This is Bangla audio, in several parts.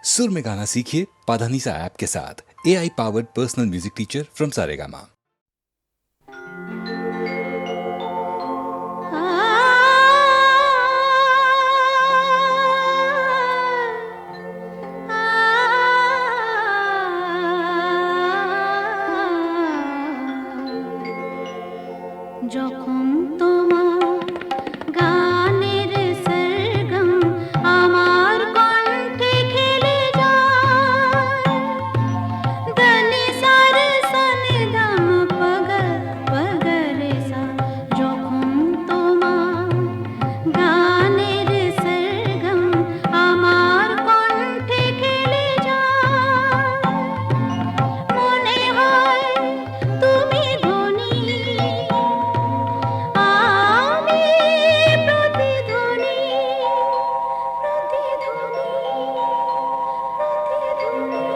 सुर में गाना सीखिए पाधानीसा ऐप के साथ। AI powered personal music teacher from Saregama. যখন তোমার গানের সরগম আমার কণ্ঠে খেলে যায়, দনি সার সনি দম পগ পগ রে সা। যখন তোমার গানের সরগম আমার কণ্ঠে খেলে যায়, মনে হয় তুমি ধনী, আমি প্রতিধ্বনি, প্রতিধ্বনি, প্রতিধ্বনি।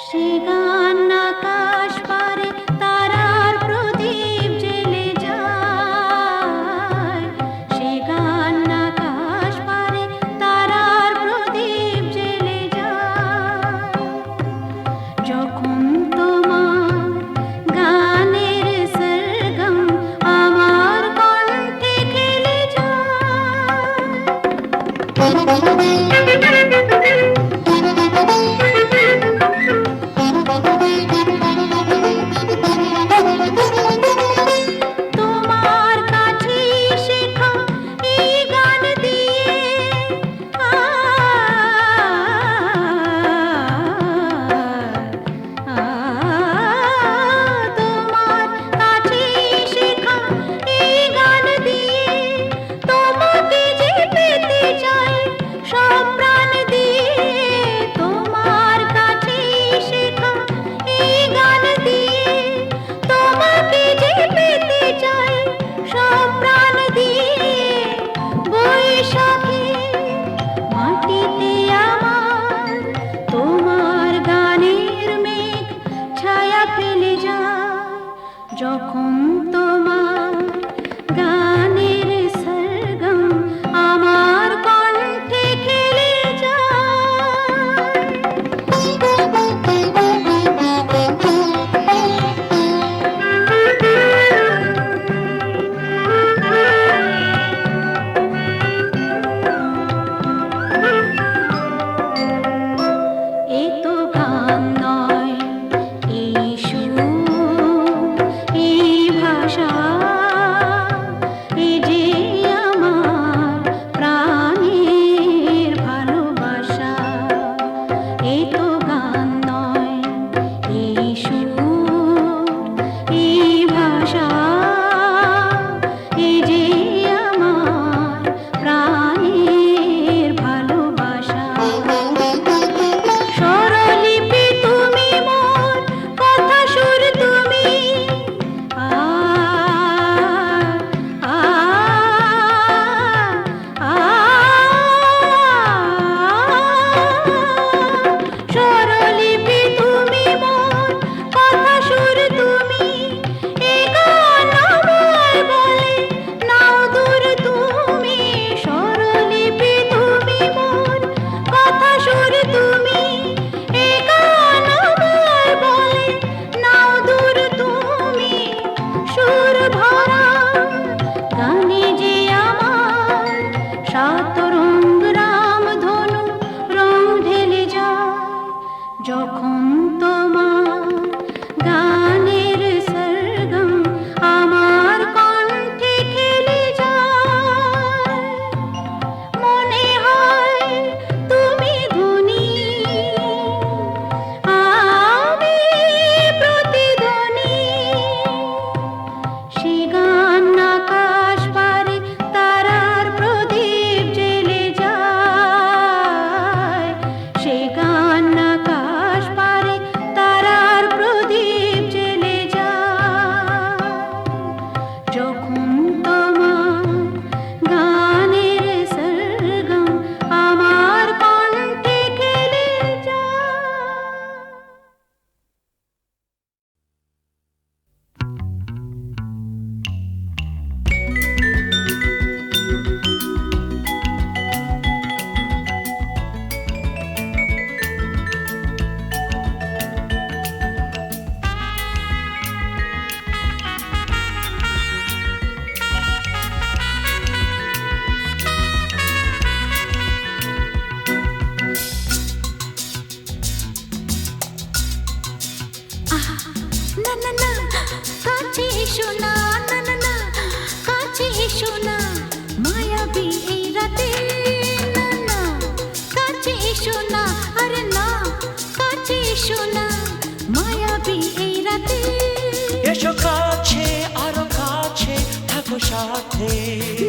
সে গান আকাশ পারে তারার প্রদীপ জ্বেলে যায়, সে গান আকাশ পারে তারার প্রদীপ জ্বেলে যায়। যখন তোমার গানের সরগম আমার কণ্ঠে খেলে তোমার কাছে শেখা এই গান দিয়ে তোমার কাছে শেখা এই গান দিয়ে তোমাকে যে পেতে চাই সব প্রাণ দিয়ে। তোমার সাথে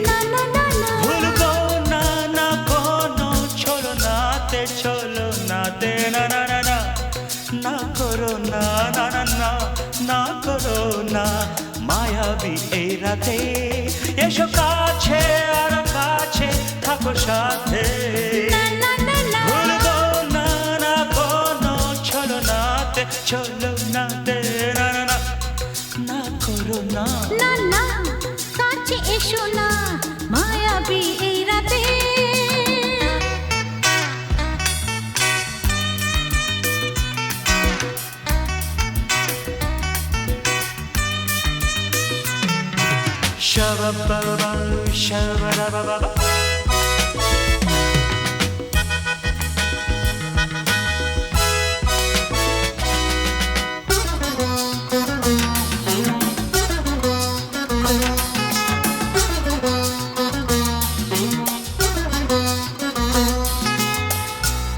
না না না না ভুলবো না না কোনো ছলনাতে ছলনাতে না না না না না করো না না না না না করো না মায়াবী এই রাতে এসো কাছে আর কাছে থাকো সাথে না না না ভুলবো না না কোনো ছলনাতে ছলনাতে না না না না করো না না না কাছে এসো না মায়াবী এই রাতে Shabba-ba-ba, shabba-da-ba-ba-ba.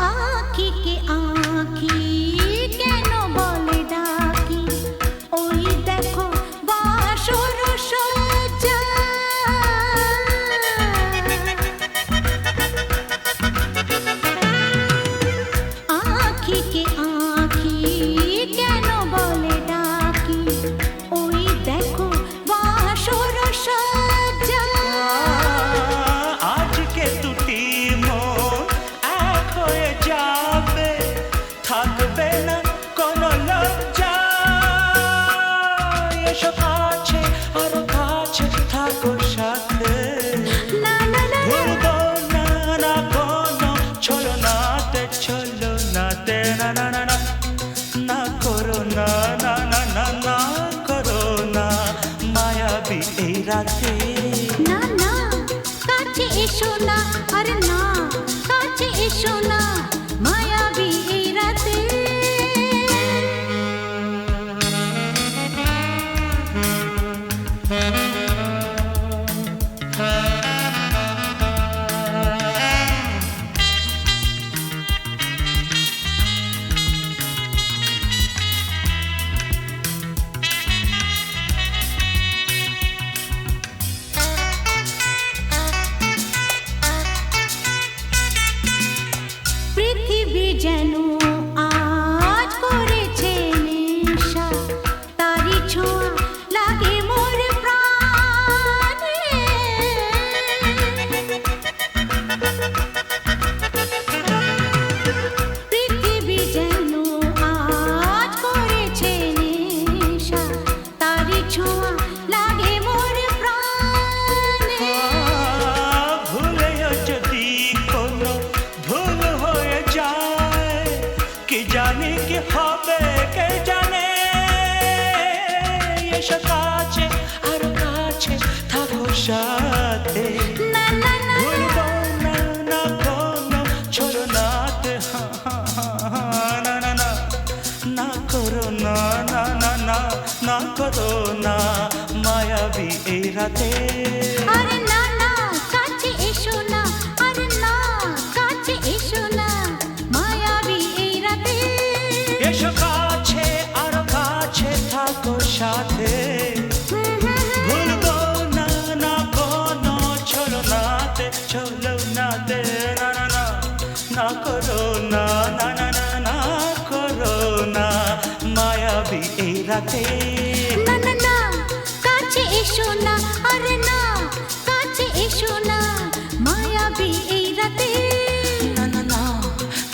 আঁখি কে আঁখি কেন বলে ডাকি ওই দেখো বাসর সজ্জা আঁখি কে আঁখি কেন বলে ডাকি ওই দেখো বাসর সজ্জা আজকে দুটি মন এক হয়ে যাবে থাকবে না কোনো লজ্জা এসো কাছে আরো কাছে থাকো সাথে না না না ভুলবো না না কোনো ছলনাতে ছলনাতে না না না না না করো না না না না না করো না মায়াবী এই রাতে না না কাছে এসো না আরে না কাছে এসো না মায়াবী এই রাতে পৃথিবী যেন আজ করেছে নেশা তারি ছোঁয়া লাগে মোর প্রাণে পৃথিবী যেন আজ করেছে নেশা তারি ছোঁয়া লাগে মোর প্রাণে ভুলেও যদি কোনো ভুল হয়ে যায় কি জানি কি হবে কে জানে এসো কাছে আর কাছে থাকো সাথে না না না ভুলবো না না কোনো ছলনাতে না না না না করো না না না না না করো না মায়াবী এই রাতে আরে না না কাছে এসো না আরে না কাছে এসো না মায়াবী এই রাতে এসো কাছে আর কাছে থাকো সাথে ভুলবো না না কোনো ছলনাতে ছলনাতে না না না না করো না না না না না করো না মায়াবী এই রাতে না না না কাছে এসো না আরে না কাছে এসো না মায়াবী এই রাতে না না না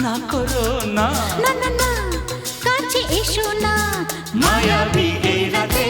না করো না না না না কাছে এসো না মায়াবী এই রাতে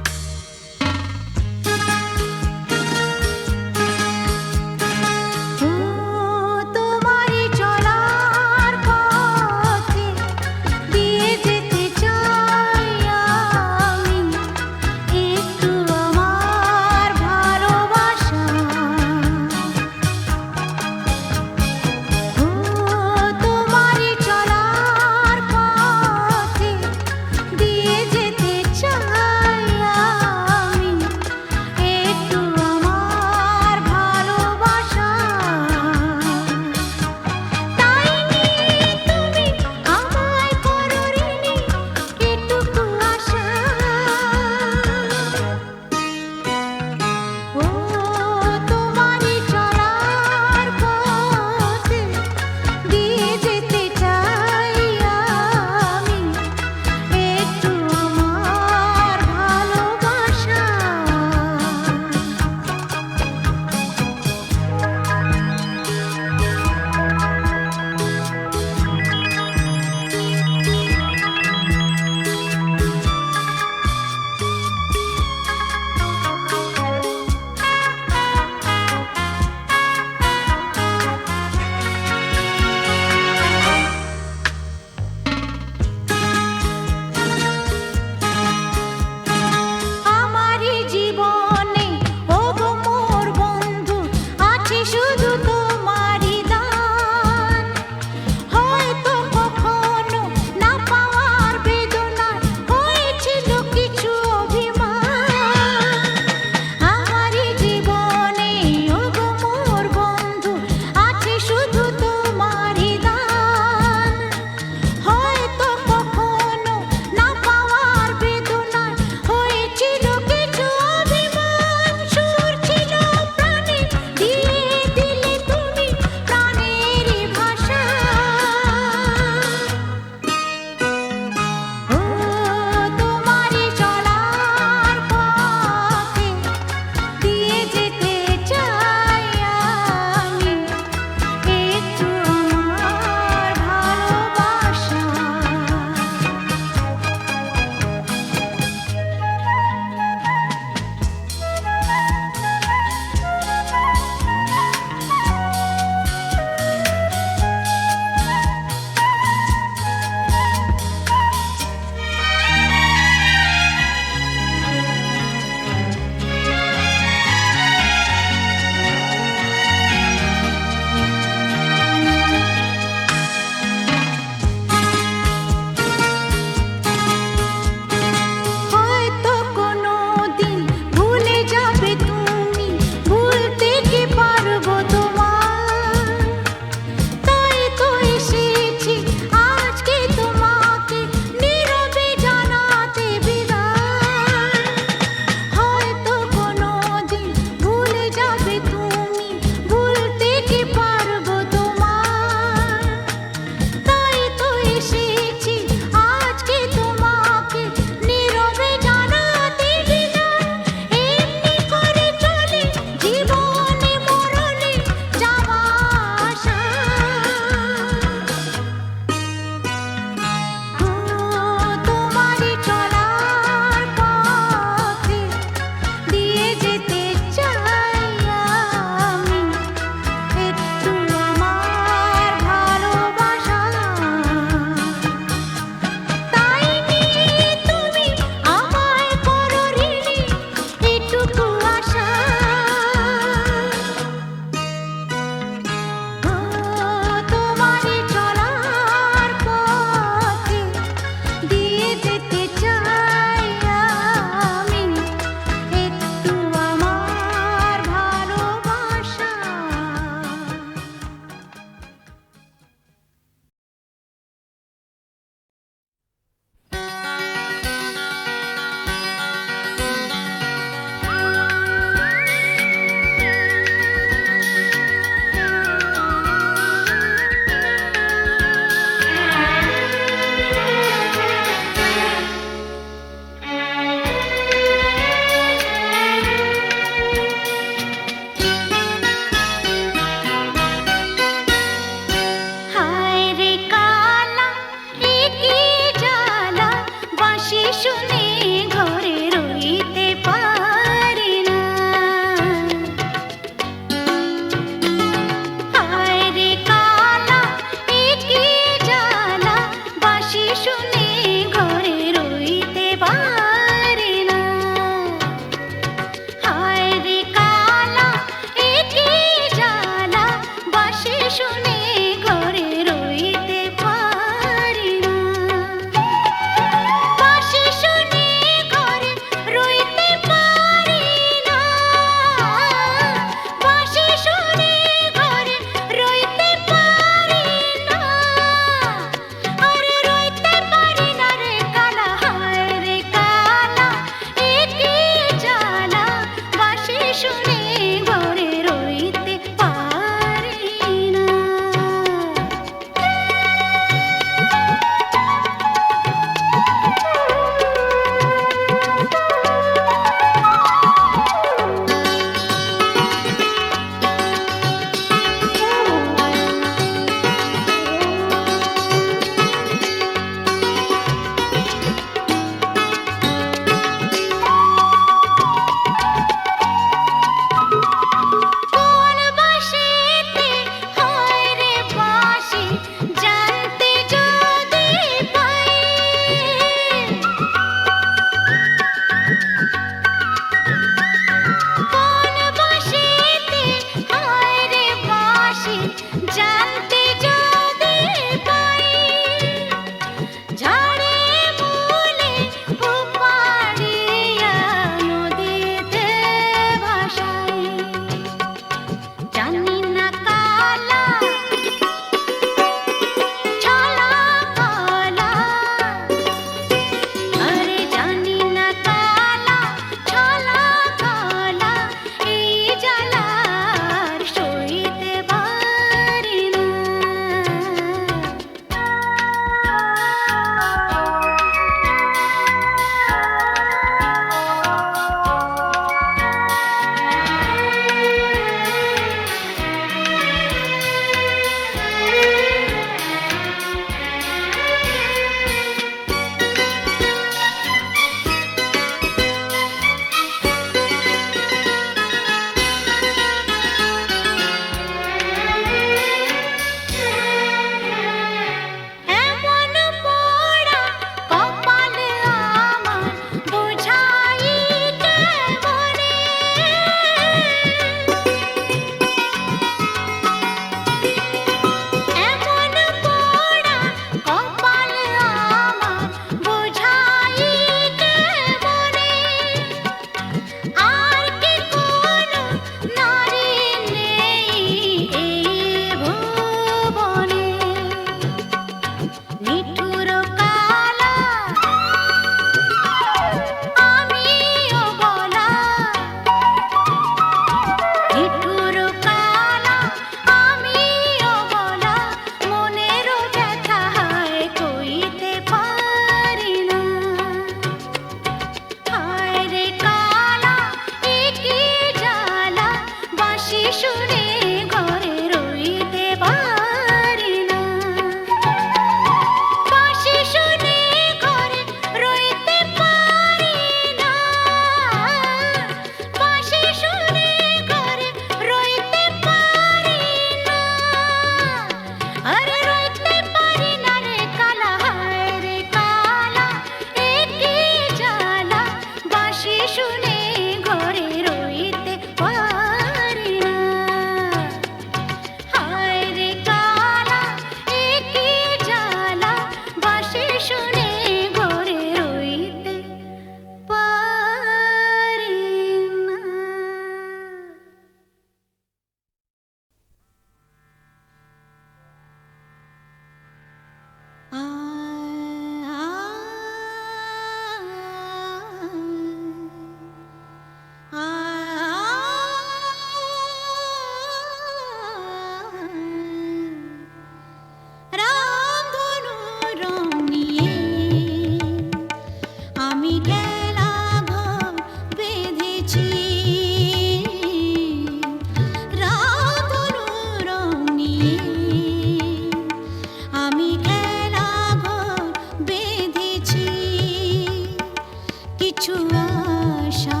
কিছু আশা,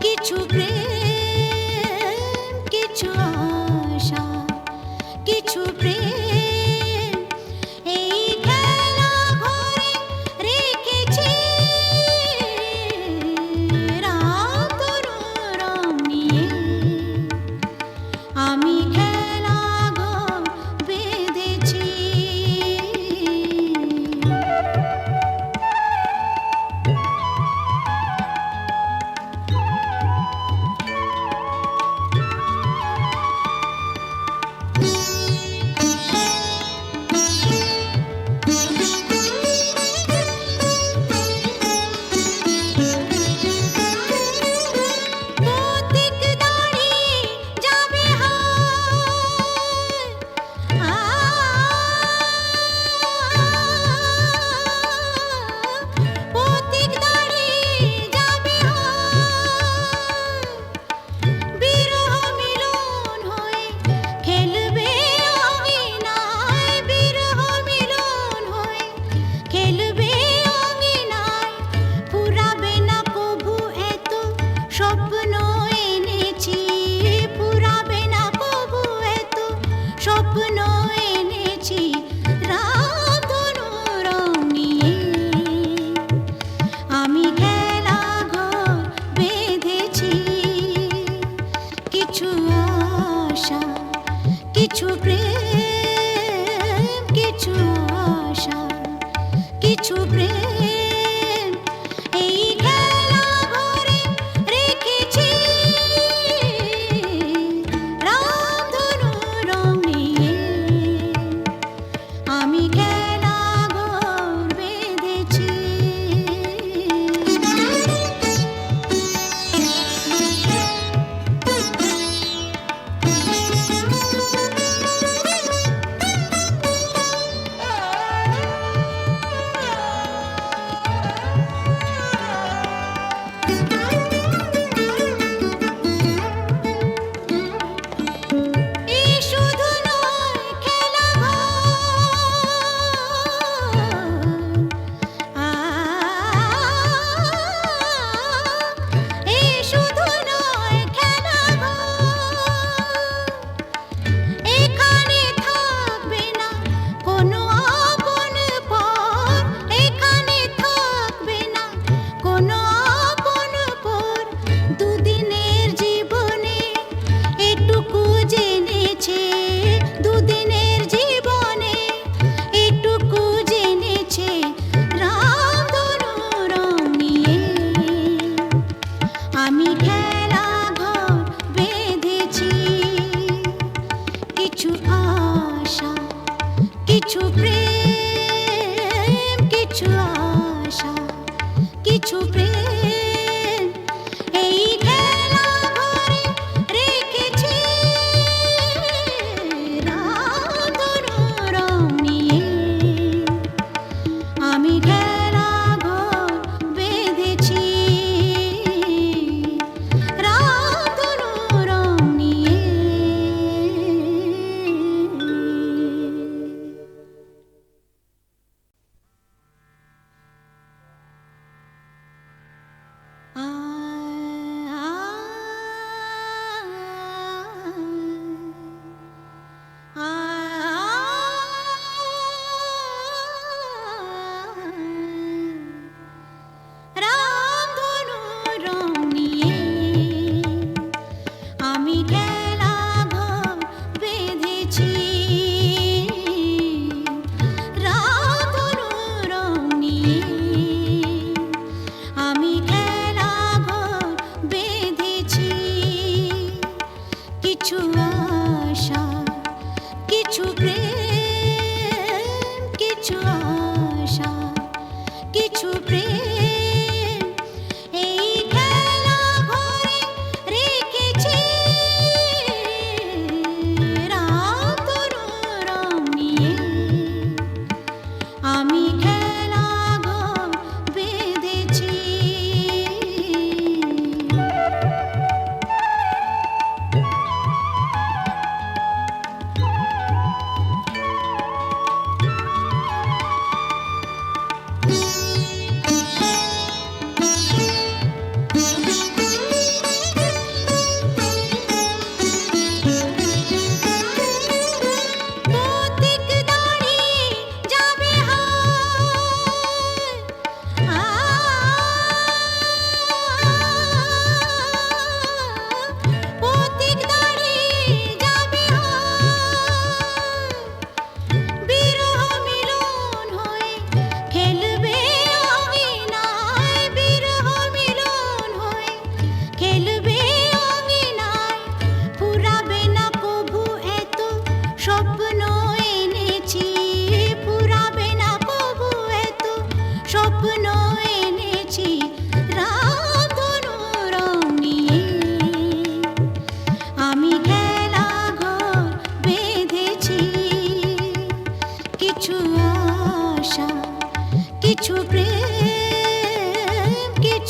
কিছু প্রেম, কিছু আশা, কিছু প্রেম, এই খেলা ঘরে রেখেছি রাত রাম নিয়ে আমি খেলা ঘর বেঁধেছি।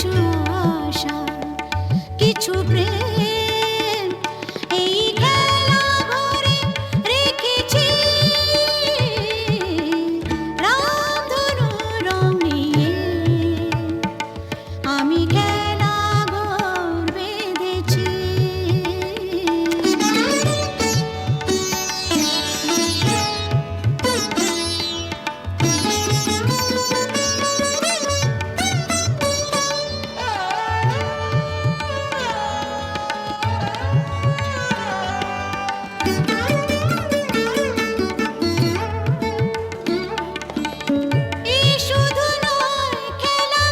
কিছু আশা কিছু প্রেম এই খেলা ঘরে রেখেছি রামধনু রং নিয়ে আমি খেলা ঘর বেঁধেছি এই শুধু নয় খেলা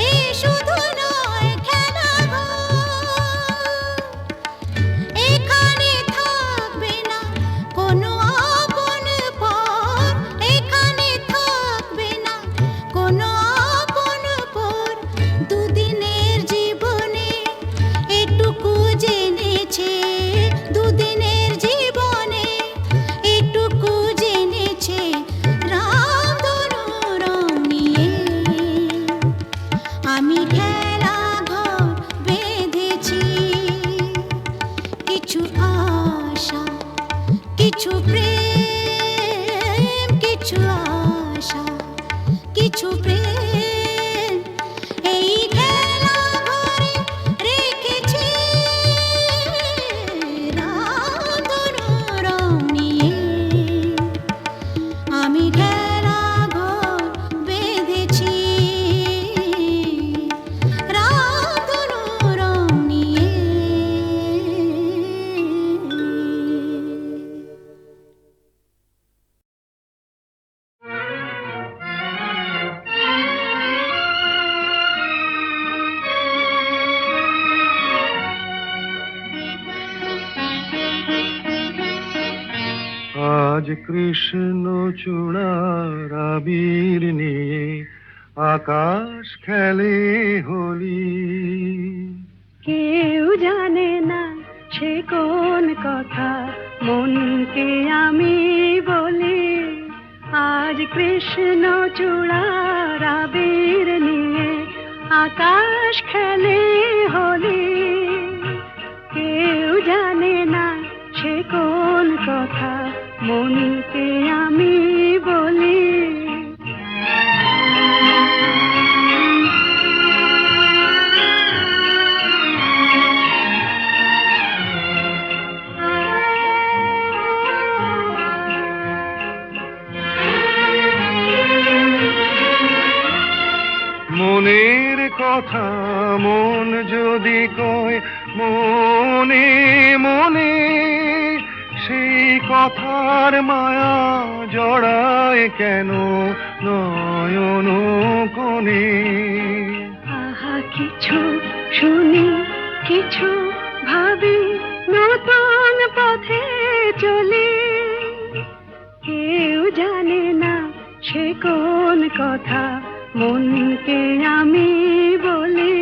এই শুধু নয় খেলা এখানে থাকবে না কোনো আপন পর এখানে থাকবে না কোনো আপন পর দুদিনের জীবনে এটুকু জেনেছে দুদিনের জীবনে এটুকু জেনেছে রামধনু রং নিয়ে আমি খেলা ঘর বেঁধেছি কিছু আশা কিছু প্রেম কিছু আশা কিছু প্রেম এই খেলা ঘরে রেখেছি রামধনু রং নিয়ে আমি খেলা ঘর বেঁধেছি রামধনু রং নিয়ে আজ কৃষ্ণ চূড়ার আবির নিয়ে আকাশ খেলে হোলি কেউ জানে না সে কোন কথা মনকে আমি বলি আজ কৃষ্ণ চূড়ার আবির নিয়ে আকাশ খেলে হোলি কেউ জানে না সে কোন কথা মনকে আমি বলি মনের কথা মন যদি কয় মনে মনে সেই কথার মায়া জড়ায় কেন নয়ন কোণে আহা কিছু শুনি কিছু ভাবি নতুন পথে চলি কেউ জানে না সে কোন কথা মনকে আমি বলি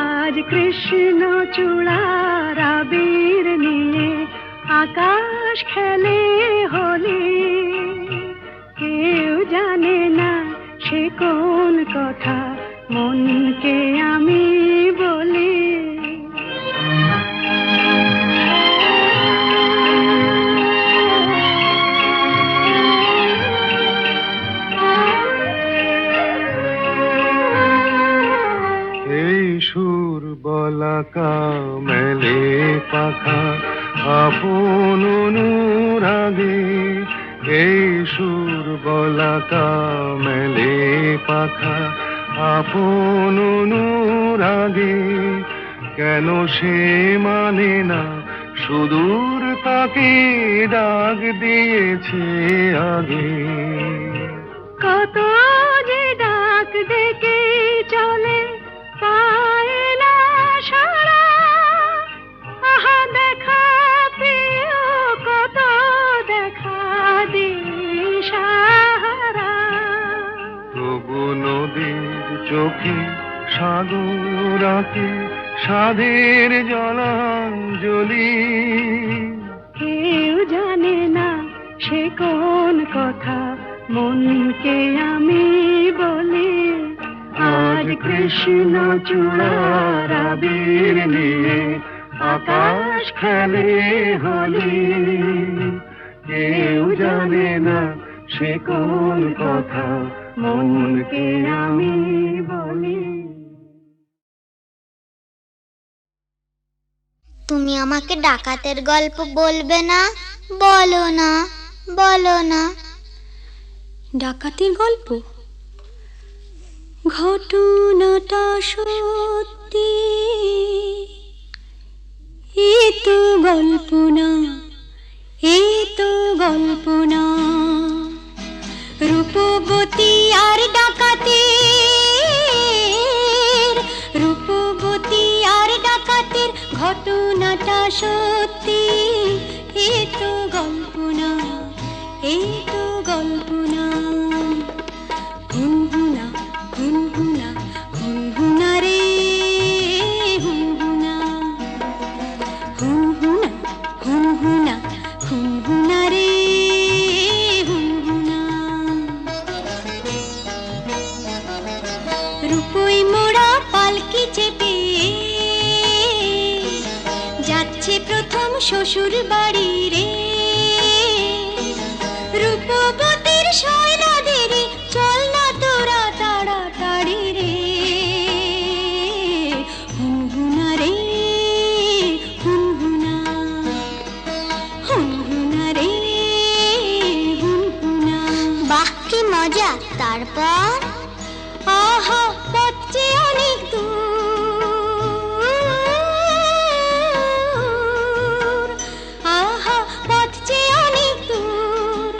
আজ কৃষ্ণ চূড়ার আবির নিয়ে আকাশ খেলে হোলি কেউ জানে না সে কোন কথা মনকে আমি বলি এই সুর বলাকা মেলে পাখা আপন অনুরাগে এই সুর বলাকা মেলে পাখা আপন অনুরাগে কেন সে মানে না সুদূর তাকে ডাক দিয়েছে আগে কত যে ডাক ডেকে চলে পায় না সারা আহা দেখা প্রিয় কত দেখা দিশাহারা তবু নদীর চোখে সাগর আঁকে সাধের জলাঞ্জলি কেউ জানে না সে কোন কথা মনকে আমি বলি। আজ কৃষ্ণ চূড়ার আবির নিয়ে আকাশ খেলে হোলি। কেউ জানে না সে কোন কথা মনকে আমি বলি। তুমি আমাকে ডাকাতের গল্প বলবে না? বলো না, বলো না। ডাকাতির গল্প? ঘটনাটা সত্যি, এ তো গল্প না, এ তো গল্প না। রূপবতী আর ডাকাতের, রূপবতী আর ডাকাতের ঘটনাটা সত্যি, এ তো গল্প না, এ তো গল্প না। হুনহুনা হুনহুনা হুনহুনা রে হুনহুনা, হুনহুনা হুনহুনা হুনহুনা রে হুনহুনা। রূপই মোড়া পালকি চেপে যাচ্ছে প্রথম শ্বশুর বাড়ি রে। রূপবতীর শয়নাদের চল না তোরা তাড়াতাড়ি রে। হুনহুনা রে হুনহুনা, হুনহুনা রে হুনহুনা। বাহ কি মজা! তারপর? আহা পথ যে অনেক দূর, আহা পথ যে অনেক দূর,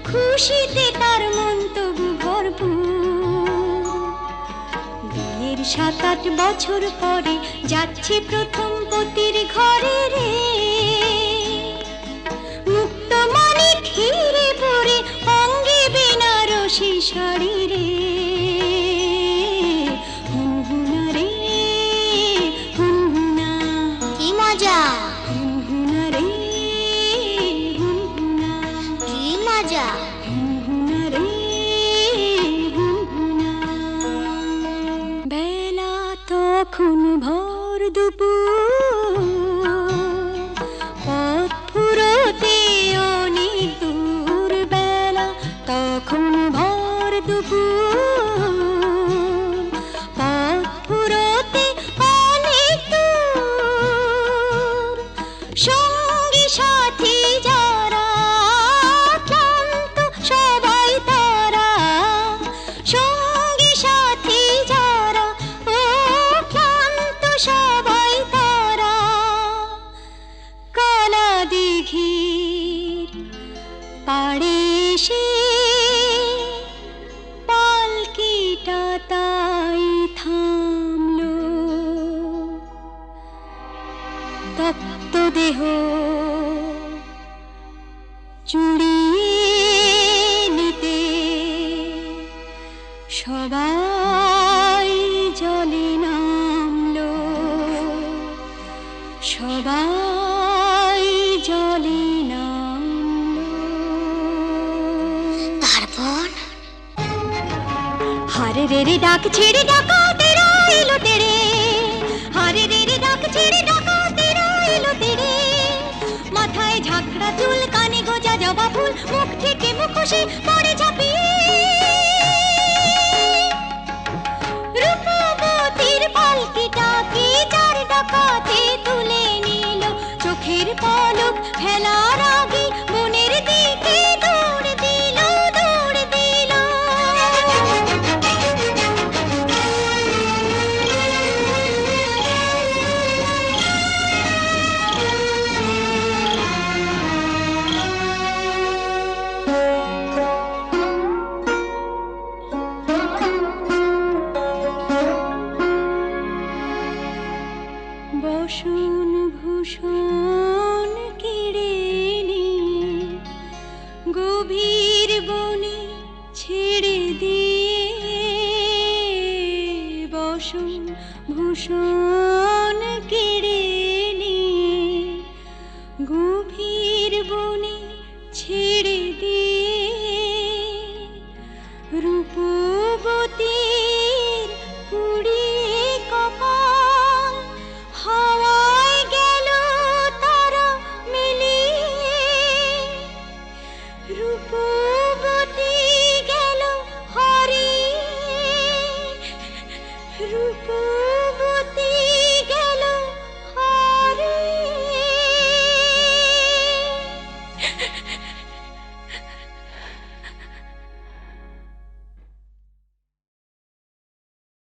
খুশিতে তার মন তবু ভরপুর। বিয়ের 7-8 বছর পরে যাচ্ছে প্রথম পতির ঘরে রে। মুক্ত মনে ঘিরে পরে অঙ্গে বেনারসি শাড়ি রে। হুনহুনা রে হুনহুনা, কি মজা! হুনহুনা রে হুনহুনা, কি মজা! হুনহুনা রে হুনহুনা। বেলা তখন ভর দুপুর, পথ ফুরোতে অনেক দূর। বেলা তখন ভর দুপুর, পথ ফুরোতে অনেক দূর। সঙ্গী সাথী যারা ক্লান্ত সবাই তারা, সঙ্গী সাথী যারা ও ক্লান্ত সবাই তারা। কালা দিঘির পাড়ে এসে পালকিটা তাই থামলো। তপ্ত দেহ চুড়িয়ে নিতে সবাই জলে নামলো, সবাই জলে নামলো। তারপর? হারে রে রে ডাক ছেড়ে ডাকাতের এলো তেরে, হারে রে রে ডাক ছেড়ে ডাকাতের এলো তেরে। মাথায় ঝাঁকড়া চুল, কানে গোজা জবা ফুল, মুখ থেকে মুখোশে পড়ে ঝাঁপিয়ে। রূপবতীর পালকিটাকে চার ডাকাতে তুলে নিল, চোখের পলক ফেলার আগে বনের দিকে দৌড় দিল, দৌড় দিল। বসন ভূষণ কেড়ে নিয়ে গভীর বনে ছেড়ে দিয়ে, বসন ভূষণ কেড়ে নিয়ে গভীর বনে ছেড়ে